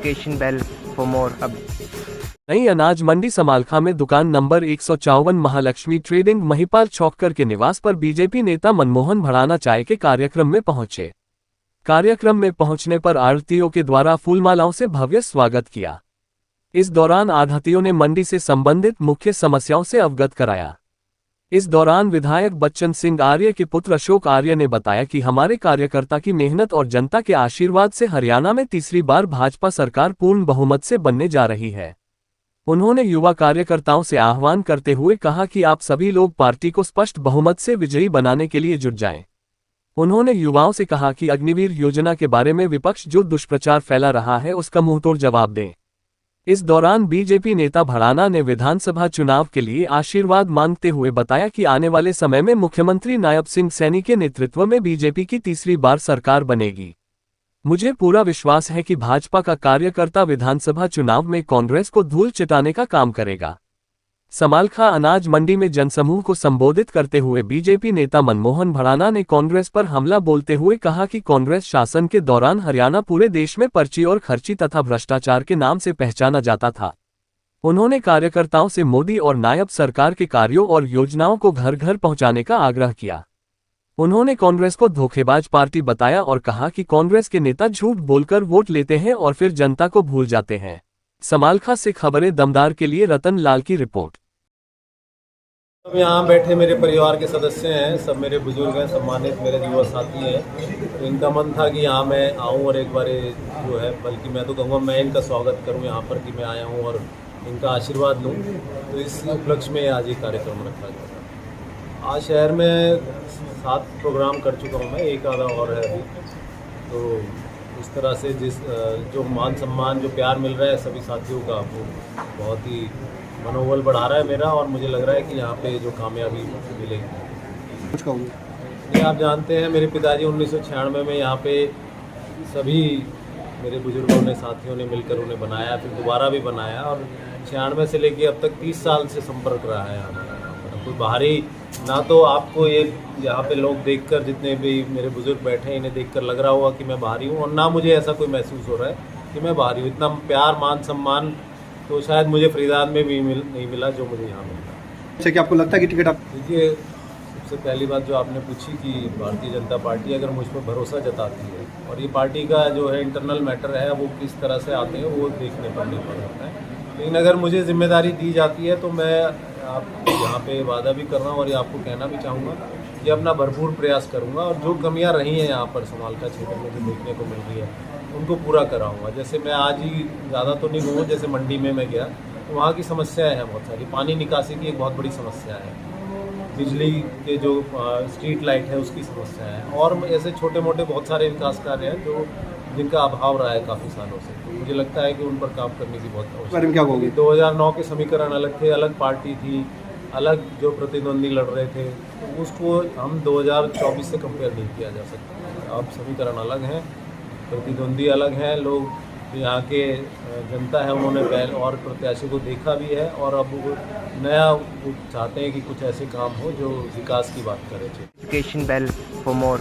notification bell for more नई अनाज मंडी समालखा में दुकान नंबर 154 महालक्ष्मी ट्रेडिंग महिपाल चौककर के निवास पर बीजेपी नेता मनमोहन भड़ाना चाय के कार्यक्रम में पहुंचे। कार्यक्रम में पहुंचने पर आढ़तियों के द्वारा फूलमालाओं से भव्य स्वागत किया। इस दौरान आढ़तियों ने मंडी से संबंधित मुख्य समस्याओं से अवगत कराया। इस दौरान विधायक बच्चन सिंह आर्य के पुत्र अशोक आर्य ने बताया कि हमारे कार्यकर्ता की मेहनत और जनता के आशीर्वाद से हरियाणा में तीसरी बार भाजपा सरकार पूर्ण बहुमत से बनने जा रही है। उन्होंने युवा कार्यकर्ताओं से आह्वान करते हुए कहा कि आप सभी लोग पार्टी को स्पष्ट बहुमत से विजयी बनाने के लिए जुट जाएं। उन्होंने युवाओं से कहा कि अग्निवीर योजना के बारे में विपक्ष जो दुष्प्रचार फैला रहा है उसका मुंहतोड़ जवाब दें। इस दौरान बीजेपी नेता भड़ाना ने विधानसभा चुनाव के लिए आशीर्वाद मांगते हुए बताया कि आने वाले समय में मुख्यमंत्री नायब सिंह सैनी के नेतृत्व में बीजेपी की तीसरी बार सरकार बनेगी। मुझे पूरा विश्वास है कि भाजपा का कार्यकर्ता विधानसभा चुनाव में कांग्रेस को धूल चटाने का काम करेगा। समालखा अनाज मंडी में जनसमूह को संबोधित करते हुए बीजेपी नेता मनमोहन भड़ाना ने कांग्रेस पर हमला बोलते हुए कहा कि कांग्रेस शासन के दौरान हरियाणा पूरे देश में पर्ची और खर्ची तथा भ्रष्टाचार के नाम से पहचाना जाता था। उन्होंने कार्यकर्ताओं से मोदी और नायब सरकार के कार्यों और योजनाओं को घर घर पहुंचाने का आग्रह किया। उन्होंने कांग्रेस को धोखेबाज पार्टी बताया और कहा कि कांग्रेस के नेता झूठ बोलकर वोट लेते हैं और फिर जनता को भूल जाते हैं। समालखा से खबरें दमदार के लिए रतन लाल की रिपोर्ट। अब यहाँ बैठे मेरे परिवार के सदस्य हैं, सब मेरे बुजुर्ग हैं, सम्मानित मेरे युवा साथी हैं। तो इनका मन था कि यहाँ मैं आऊँ और एक बार जो है, बल्कि मैं तो कहूँगा मैं इनका स्वागत करूँ यहाँ पर कि मैं आया हूँ और इनका आशीर्वाद लूँ। तो इस उपलक्ष्य में आज ये कार्यक्रम रखा गया था। आज शहर में 7 प्रोग्राम कर चुका हूँ मैं, एक आधा और है अभी। तो इस तरह से जो मान सम्मान जो प्यार मिल रहा है सभी साथियों का, वो बहुत ही मनोबल बढ़ा रहा है मेरा और मुझे लग रहा है कि यहाँ पे जो कामयाबी मिलेगी। कुछ कहूँगी ये आप जानते हैं, मेरे पिताजी 1996 में यहाँ पे सभी मेरे बुजुर्गों ने, साथियों ने मिलकर उन्हें बनाया, फिर दोबारा भी बनाया और 96 से लेके अब तक 30 साल से संपर्क रहा है हमारा। कोई बाहरी ना तो आपको ये यहाँ पे लोग देखकर, जितने भी मेरे बुजुर्ग बैठे हैं, इन्हें देखकर लग रहा होगा कि मैं बाहरी हूँ और ना मुझे ऐसा कोई महसूस हो रहा है कि मैं बाहरी हूँ। इतना प्यार मान सम्मान तो शायद मुझे फरीदाबाद में भी नहीं मिला जो मुझे यहाँ मिला। अच्छा, क्या आपको लगता है कि टिकट आप? देखिए, सबसे पहली बात जो आपने पूछी कि भारतीय जनता पार्टी अगर मुझ पर भरोसा जताती है और ये पार्टी का जो है इंटरनल मैटर है वो किस तरह से आते हैं वो देखने पर निर्भर करता है। लेकिन अगर मुझे जिम्मेदारी दी जाती है तो मैं आप यहाँ पे वादा भी कर रहा हूँ और ये आपको कहना भी चाहूँगा कि अपना भरपूर प्रयास करूँगा और जो कमियाँ रही हैं यहाँ पर समालखा क्षेत्र में जो देखने को मिल रही है उनको पूरा कराऊँगा। जैसे मैं आज ही ज़्यादा तो नहीं घूमूँ, जैसे मंडी में मैं गया तो वहाँ की समस्याएं हैं बहुत सारी। पानी निकासी की एक बहुत बड़ी समस्या है, बिजली के जो स्ट्रीट लाइट है उसकी समस्या है और ऐसे छोटे मोटे बहुत सारे विकास कार्य हैं जो जिनका अभाव रहा है काफ़ी सालों से। तो मुझे लगता है कि उन पर काम करने की बहुत आवश्यकता है। क्या कहोगे? 2009 के समीकरण अलग थे, अलग पार्टी थी, अलग जो प्रतिद्वंदी लड़ रहे थे, तो उसको हम 2024 से कंपेयर नहीं किया जा सकता। अब समीकरण अलग हैं, प्रतिद्वंदी अलग हैं, लोग यहाँ के जनता है उन्होंने पहले और प्रत्याशी को देखा भी है और अब वो नया चाहते हैं कि कुछ ऐसे काम हो जो विकास की बात करे। notification bell for more